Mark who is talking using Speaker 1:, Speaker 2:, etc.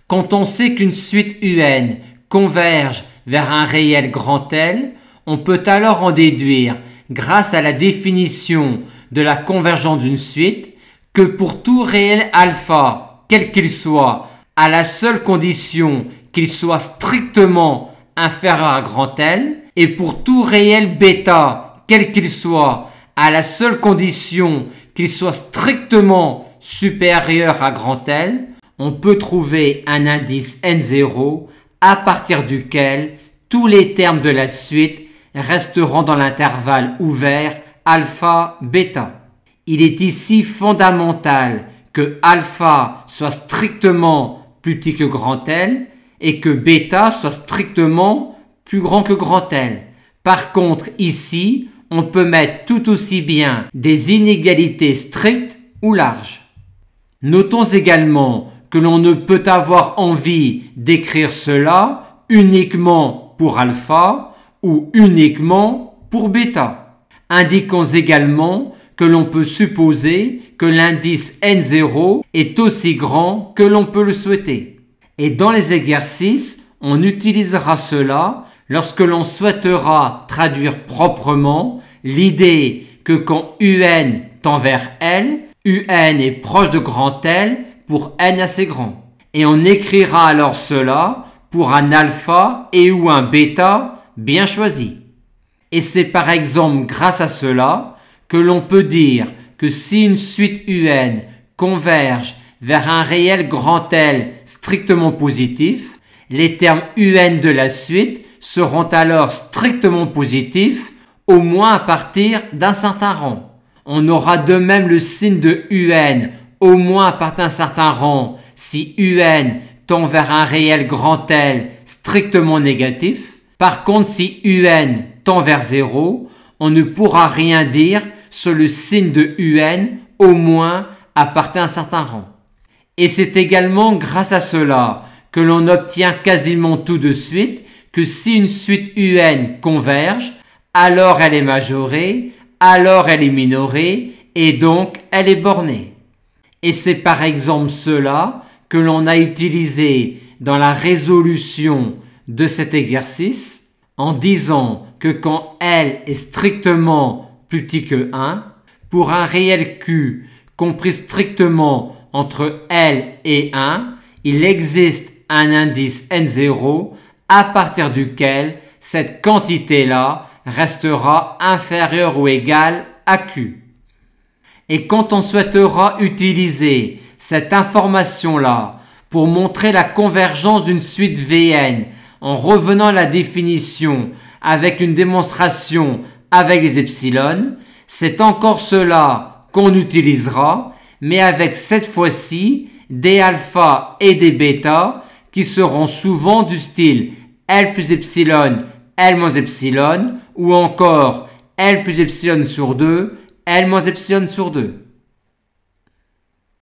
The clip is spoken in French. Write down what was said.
Speaker 1: Quand on sait qu'une suite UN converge vers un réel grand L, on peut alors en déduire, grâce à la définition de la convergence d'une suite, que pour tout réel alpha, quel qu'il soit, à la seule condition qu'il soit strictement inférieur à grand L, et pour tout réel bêta, quel qu'il soit, à la seule condition qu'il soit strictement supérieur à grand L, on peut trouver un indice N0 à partir duquel tous les termes de la suite resteront dans l'intervalle ouvert alpha-bêta. Il est ici fondamental que alpha soit strictement plus petit que grand L et que bêta soit strictement plus grand que grand L. Par contre, ici, on peut mettre tout aussi bien des inégalités strictes ou larges. Notons également que l'on ne peut avoir envie d'écrire cela uniquement pour alpha ou uniquement pour bêta. Indiquons également que l'on peut supposer que l'indice N0 est aussi grand que l'on peut le souhaiter. Et dans les exercices, on utilisera cela lorsque l'on souhaitera traduire proprement l'idée que quand UN tend vers L, UN est proche de grand L pour N assez grand. Et on écrira alors cela pour un alpha et ou un bêta bien choisi. Et c'est par exemple grâce à cela que l'on peut dire que si une suite UN converge vers un réel grand L strictement positif, les termes UN de la suite seront alors strictement positifs, au moins à partir d'un certain rang. On aura de même le signe de UN au moins à partir d'un certain rang si UN tend vers un réel grand L strictement négatif. Par contre, si UN tend vers 0, on ne pourra rien dire sur le signe de UN au moins à partir d'un certain rang. Et c'est également grâce à cela que l'on obtient quasiment tout de suite que si une suite UN converge, alors elle est majorée, alors elle est minorée et donc elle est bornée. Et c'est par exemple cela que l'on a utilisé dans la résolution de cet exercice en disant que quand L est strictement plus petit que 1, pour un réel Q compris strictement entre L et 1, il existe un indice N0 à partir duquel cette quantité-là restera inférieure ou égale à Q. Et quand on souhaitera utiliser cette information-là pour montrer la convergence d'une suite Vn en revenant à la définition avec une démonstration avec les epsilon, c'est encore cela qu'on utilisera, mais avec cette fois-ci des alpha et des bêta qui seront souvent du style L plus epsilon, L moins epsilon, ou encore L plus epsilon sur 2, L moins epsilon sur 2.